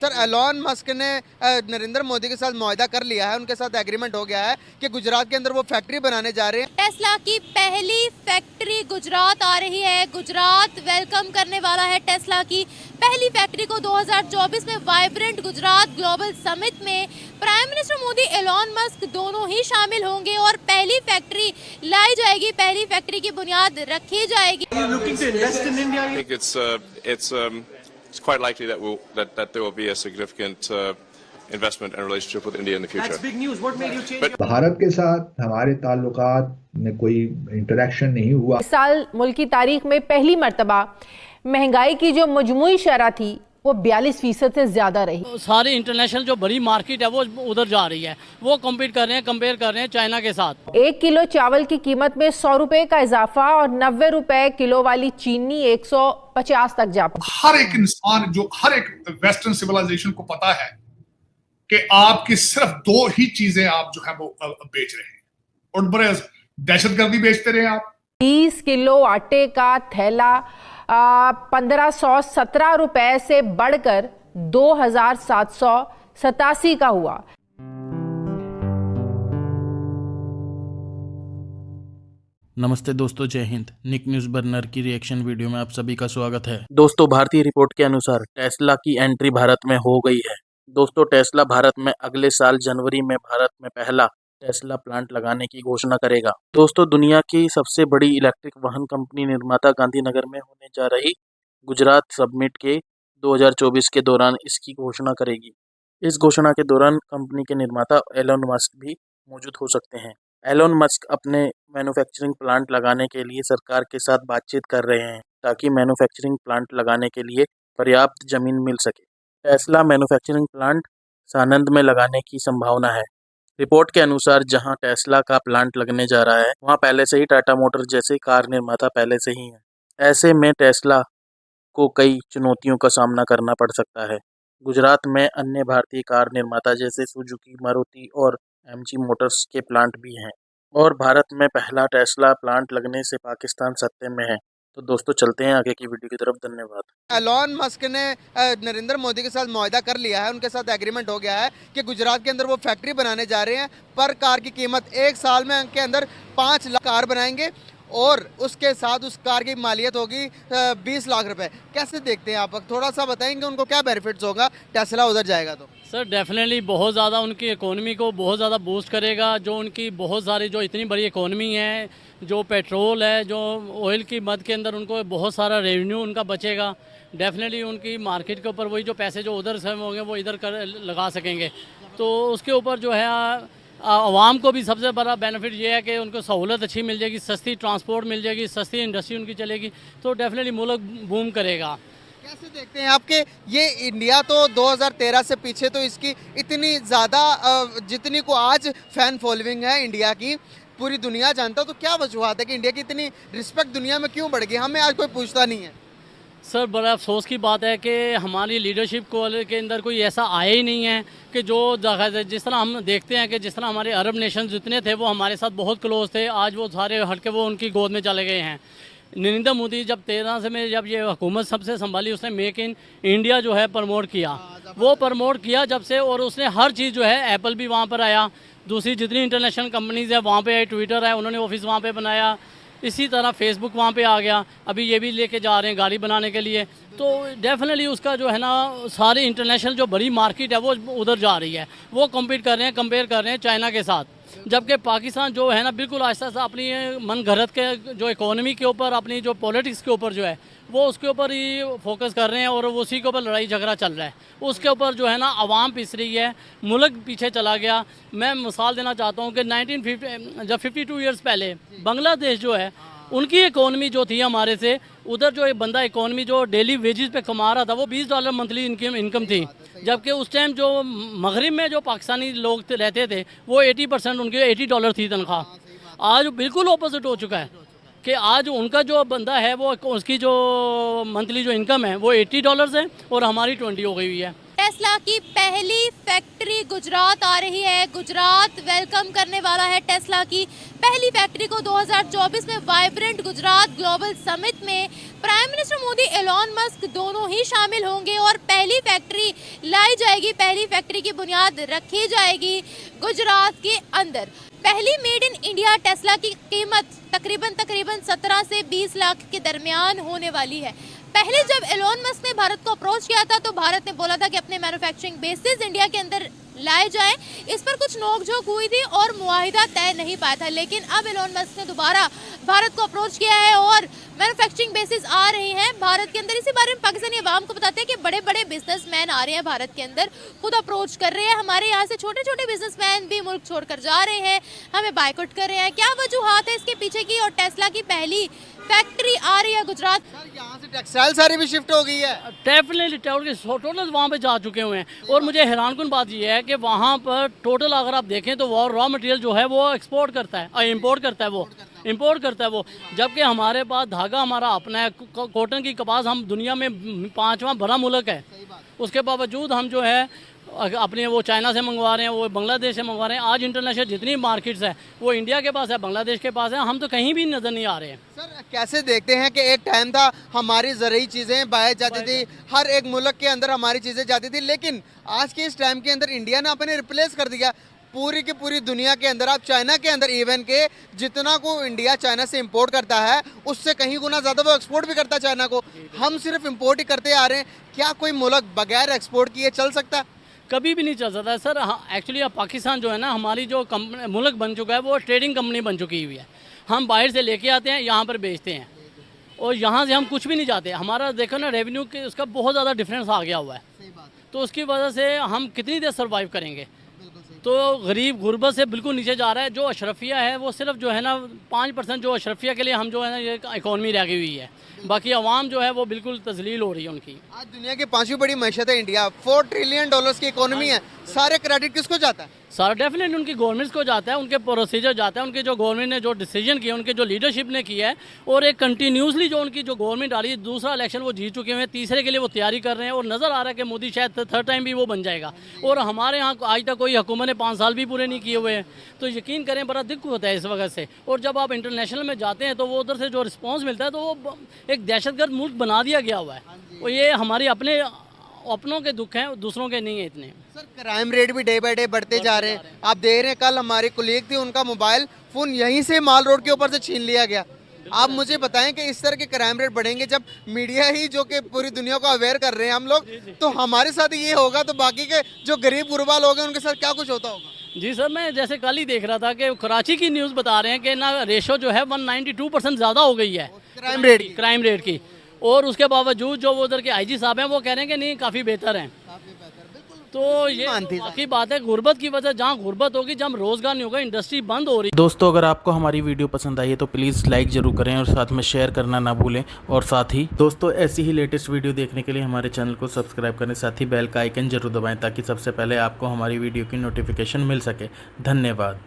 Sir Elon Musk ने नरेंद्र मोदी के साथ मुआहदा कर लिया है, उनके साथ एग्रीमेंट हो गया है कि गुजरात के अंदर वो फैक्ट्री बनाने जा रहे हैं। टेस्ला की पहली फैक्ट्री गुजरात आ रही है। गुजरात वेलकम करने वाला है टेस्ला की पहली फैक्ट्री को 2024 में वाइब्रेंट गुजरात ग्लोबल समिट में prime minister Modi Elon Musk दोनों ही शामिल होंगे और पहली फैक्ट्री लाई जाएगी, पहली फैक्ट्री की बुनियाद रखी जाएगी। It's quite likely that there will be a significant investment and relationship with India in the future. That's big news. What made you change? Bharat के साथ हमारे ताल्लुकात में कोई इंटरेक्शन नहीं हुआ। इस साल मुल्क की तारीख में पहली मर्तबा महंगाई की जो मजमूई शरह थी वो 42% से ज्यादा रही। सारी इंटरनेशनल जो बड़ी मार्केट है वो उधर जा रही है, वो कंपेयर कर रहे हैं चाइना के साथ। 1 किलो चावल की कीमत में 100 रुपए का इजाफा और 90 रुपए किलो वाली चीनी 150 तक जा पहुंची। हर एक इंसान, जो हर एक वेस्टर्न सिविलाइजेशन को पता है कि आपकी सिर्फ दो ही चीजें आप जो है वो बेच रहे हैं, और बड़े दहशतगर्दी बेचते रहे आप। 20 किलो आटे का थैला 1517 रुपए से बढ़कर 2787 का हुआ। नमस्ते दोस्तों, जय हिंद। निक न्यूज़ बर्नर की रिएक्शन वीडियो में आप सभी का स्वागत है। दोस्तों, भारतीय रिपोर्ट के अनुसार टेस्ला की एंट्री भारत में हो गई है। दोस्तों, टेस्ला भारत में अगले साल जनवरी में भारत में पहला टेस्ला प्लांट लगाने की घोषणा करेगा। दोस्तों, दुनिया की सबसे बड़ी इलेक्ट्रिक वाहन कंपनी निर्माता गांधीनगर में होने जा रही गुजरात समिट के 2024 के दौरान इसकी घोषणा करेगी। इस घोषणा के दौरान कंपनी के निर्माता एलोन मस्क भी मौजूद हो सकते हैं। एलोन मस्क अपने मैन्युफैक्चरिंग प्लांट लगाने के लिए सरकार के साथ बातचीत कर रहे हैं ताकि मैन्युफैक्चरिंग प्लांट लगाने के लिए पर्याप्त जमीन मिल सके। टेस्ला मैन्युफैक्चरिंग प्लांट सानंद में लगाने की संभावना है। रिपोर्ट के अनुसार जहां टेस्ला का प्लांट लगने जा रहा है वहां पहले से ही टाटा मोटर जैसे कार निर्माता पहले से ही हैं। ऐसे में टेस्ला को कई चुनौतियों का सामना करना पड़ सकता है। गुजरात में अन्य भारतीय कार निर्माता जैसे सुजुकी, मारुति और एमजी मोटर्स के प्लांट भी हैं, और भारत में पहला टेस्ला प्लांट लगने से पाकिस्तान सत्ते में है। तो दोस्तों, चलते हैं आगे की वीडियो की तरफ। धन्यवाद। एलॉन मस्क ने नरेंद्र मोदी के साथ मुआहदा कर लिया है, उनके साथ एग्रीमेंट हो गया है कि गुजरात के अंदर वो फैक्ट्री बनाने जा रहे हैं। पर कार की कीमत 1 साल में के अंदर 5 लाख कार बनाएंगे और उसके साथ उस कार की मालियत होगी 20 लाख रुपए। कैसे देखते हैं आप? थोड़ा सा बताएंगे उनको क्या बेनिफिट्स होगा टेस्ला उधर जाएगा तो? सर डेफिनेटली बहुत ज़्यादा उनकी इकोनॉमी को बहुत ज़्यादा बूस्ट करेगा। जो उनकी बहुत सारी जो इतनी बड़ी इकोनॉमी है, जो पेट्रोल है, जो ऑयल की मद के अंदर उनको बहुत सारा रेवेन्यू उनका बचेगा। डेफिनेटली उनकी मार्केट के ऊपर वही जो पैसे जो उधर से होंगे वो इधर कर लगा सकेंगे। तो उसके ऊपर जो है आवाम को भी सबसे बड़ा बेनिफिट ये है कि उनको सहूलत अच्छी मिल जाएगी, सस्ती ट्रांसपोर्ट मिल जाएगी, सस्ती इंडस्ट्री उनकी चलेगी, तो डेफिनेटली मुल्क बूम करेगा। कैसे देखते हैं आपके ये इंडिया तो 2013 से पीछे, तो इसकी इतनी ज़्यादा जितनी को आज फैन फॉलोइंग है इंडिया की, पूरी दुनिया जानता, तो क्या वजूहत है कि इंडिया की इतनी रिस्पेक्ट दुनिया में क्यों बढ़ गई? हमें आज कोई पूछता नहीं है। सर बड़ा अफसोस की बात है कि हमारी लीडरशिप के अंदर कोई ऐसा आया ही नहीं है कि जो जिस तरह हम देखते हैं कि जिस तरह हमारे अरब नेशन जितने थे वो हमारे साथ बहुत क्लोज थे, आज वो सारे हट के वो उनकी गोद में चले गए हैं। नरेंद्र मोदी जब 13 से में जब ये हुकूमत सबसे संभाली, उसने मेक इन इंडिया जो है प्रमोट किया, वो प्रमोट किया जब से, और उसने हर चीज़ जो है, एप्पल भी वहाँ पर आया, दूसरी जितनी इंटरनेशनल कंपनीज़ है वहाँ पे आई, ट्विटर है उन्होंने ऑफिस वहाँ पे बनाया, इसी तरह फेसबुक वहाँ पे आ गया, अभी ये भी लेके जा रहे हैं गाड़ी बनाने के लिए। तो डेफिनेटली उसका जो है ना सारी इंटरनेशनल जो बड़ी मार्केट है वो उधर जा रही है, वो कंपेयर कर रहे हैं चाइना के साथ। जबकि पाकिस्तान जो है ना बिल्कुल आहिस्ता आहिस्ता अपनी मन घरत के जो इकोनॉमी के ऊपर, अपनी जो पॉलिटिक्स के ऊपर जो है वो उसके ऊपर ही फोकस कर रहे हैं, और उसी के ऊपर लड़ाई झगड़ा चल रहा है। उसके ऊपर जो है ना आवाम पिस रही है, मुल्क पीछे चला गया। मैं मिसाल देना चाहता हूँ कि 1950 जब 52 ईयर्स पहले बांग्लादेश जो है उनकी इकोनॉमी जो थी हमारे से, उधर जो एक बंदा इकोनॉमी जो डेली वेजेस पे कमा रहा था वो $20 मंथली इनकम थी, जबकि उस टाइम जो मगरिब में जो पाकिस्तानी लोग रहते थे वो 80% उनके $80 थी तनख्वाह। आज बिल्कुल ऑपोजिट हो चुका है कि आज उनका जो बंदा है वो उसकी जो मंथली जो इनकम है वो $80 है और हमारी 20 हो गई हुई है। टेस्ला की पहली फैक्ट्री गुजरात आ रही है। गुजरात वेलकम करने वाला है टेस्ला की पहली फैक्ट्री को 2024 में वाइब्रेंट गुजरात ग्लोबल समिट में prime minister Modi, Elon Musk दोनों ही शामिल होंगे और पहली फैक्ट्री लाई जाएगी। पहली फैक्ट्री की बुनियाद रखी जाएगी गुजरात के अंदर। पहली मेड इन इंडिया टेस्ला की कीमत तकरीबन 17 से 20 लाख के दरमियान होने वाली है। पहले जब एलॉन मस्क ने भारत को अप्रोच किया था तो भारत ने बोला था कि अपने मैन्युफैक्चरिंग बेसिस इंडिया के अंदर लाए जाएं। इस पर कुछ नोकझोंक हुई थी और मुआहिदा तय नहीं पाया था, लेकिन अब एलॉन मस्क ने दोबारा भारत को अप्रोच किया है और मैन्युफैक्चरिंग बेसिस आ रही हैं भारत के अंदर। इसी बारे में पाकिस्तानी अवाम को बताते हैं कि बड़े बड़े बिजनेसमैन आ रहे हैं भारत के अंदर, खुद अप्रोच कर रहे हैं। हमारे यहाँ से छोटे छोटे बिजनेसमैन भी मुल्क छोड़कर जा रहे हैं, हमें बायकॉट कर रहे हैं। क्या वजूहात है इसके पीछे की? और टेस्ला की पहली फैक्ट्री आ रही है गुजरात। यहाँ से टेक्सटाइल सारी भी शिफ्ट हो गई है। डेफिनेटली टोटल वहाँ पे जा चुके हुए हैं। और मुझे हैरानकुन बात यह है कि वहाँ पर टोटल अगर आप देखें तो वो रॉ मटेरियल जो है वो एक्सपोर्ट करता है, इम्पोर्ट करता है वो, जबकि हमारे पास धागा हमारा अपना है, कॉटन की कपास हम दुनिया में 5वां बड़ा मुल्क है। उसके बावजूद हम जो है अपने वो चाइना से मंगवा रहे हैं, वो बांग्लादेश से मंगवा रहे हैं। आज इंटरनेशनल जितनी मार्केट्स है वो इंडिया के पास है, बांग्लादेश के पास है, हम तो कहीं भी नज़र नहीं आ रहे हैं। सर कैसे देखते हैं कि एक टाइम था हमारी ज़रूरी चीज़ें बाहर जाती थी, हर एक मुल्क के अंदर हमारी चीज़ें जाती थी, लेकिन आज के इस टाइम के अंदर इंडिया ने अपने रिप्लेस कर दिया पूरी की पूरी दुनिया के अंदर। आप चाइना के अंदर इवन के जितना को इंडिया चाइना से इंपोर्ट करता है उससे कहीं गुना ज़्यादा वो एक्सपोर्ट भी करता है चाइना को। हम सिर्फ इंपोर्ट ही करते आ रहे हैं। क्या कोई मुल्क बगैर एक्सपोर्ट किए चल सकता है? कभी भी नहीं चल सकता सर। एक्चुअली अब पाकिस्तान जो है ना, हमारी जो मुल्क बन चुका है वो ट्रेडिंग कंपनी बन चुकी हुई है। हम बाहर से लेके आते हैं, यहाँ पर बेचते हैं और यहाँ से हम कुछ भी नहीं चाहते। हमारा देखो ना रेवेन्यू के उसका बहुत ज़्यादा डिफरेंस आ गया हुआ है। तो उसकी वजह से हम कितनी देर सर्वाइव करेंगे? तो गरीब गुर्बत से बिल्कुल नीचे जा रहा है। जो अशरफिया है वो सिर्फ जो है ना 5% जो अशरफिया के लिए हम जो है ना ये इकॉनमी रह गई हुई है, बाकी अवाम जो है वो बिल्कुल तजलील हो रही है उनकी। आज दुनिया की 5वीं बड़ी मैशत है इंडिया, $4 ट्रिलियन की इकोनॉमी है। सारे क्रेडिट किसको जाता है? सारा डेफिनेटली उनकी गवर्नमेंट्स को जाता है, उनके प्रोसीजर जाता है, उनके जो गवर्नमेंट ने जो डिसीजन किया, उनके जो लीडरशिप ने किया है और एक कंटिन्यूसली जो उनकी जो गवर्नमेंट आ रही है, दूसरा इलेक्शन वो जीत चुके हैं, तीसरे के लिए वो तैयारी कर रहे हैं और नज़र आ रहा है कि मोदी शायद थर्ड टाइम भी वो बन जाएगा। और हमारे यहाँ आज तक कोई हुकूमत ने 5 साल भी पूरे नहीं किए हुए हैं, तो यकीन करें बड़ा दिक्कत होता है इस वक्त से। और जब आप इंटरनेशनल में जाते हैं तो वो उधर से जो रिस्पॉन्स मिलता है तो वो एक दहशतगर्द मुल्क बना दिया गया हुआ है। और ये हमारे अपनों के दुख हैं, दूसरों के नहीं है इतने। सर क्राइम रेट भी डे बाय डे बढ़ते जा रहे हैं। आप देख रहे हैं कल हमारी कुलीग थी, उनका मोबाइल फ़ोन यहीं से माल रोड के ऊपर से छीन लिया गया। आप मुझे बताएं कि इस तरह के क्राइम रेट बढ़ेंगे जब मीडिया ही जो कि पूरी दुनिया को अवेयर कर रहे हैं हम लोग, तो हमारे साथ ये होगा तो बाकी के जो गरीब गुरबा लोग हैं उनके साथ क्या कुछ होता होगा? जी सर, मैं जैसे कल ही देख रहा था कि कराची की न्यूज़ बता रहे हैं कि ना रेशो जो है 192% ज़्यादा हो गई है क्राइम रेट की। और उसके बावजूद जो वो उधर के आईजी साहब हैं वो कह रहे हैं कि नहीं काफ़ी बेहतर हैं। तो ये बाकी बात है, गुर्बत की वजह, जहाँ गुर्बत होगी, जब रोजगार नहीं होगा, इंडस्ट्री बंद हो रही। दोस्तों अगर आपको हमारी वीडियो पसंद आई है तो प्लीज़ लाइक ज़रूर करें और साथ में शेयर करना ना भूलें। और साथ ही दोस्तों ऐसी ही लेटेस्ट वीडियो देखने के लिए हमारे चैनल को सब्सक्राइब करें, साथ ही बेल का आइकन जरूर दबाएं ताकि सबसे पहले आपको हमारी वीडियो की नोटिफिकेशन मिल सके। धन्यवाद।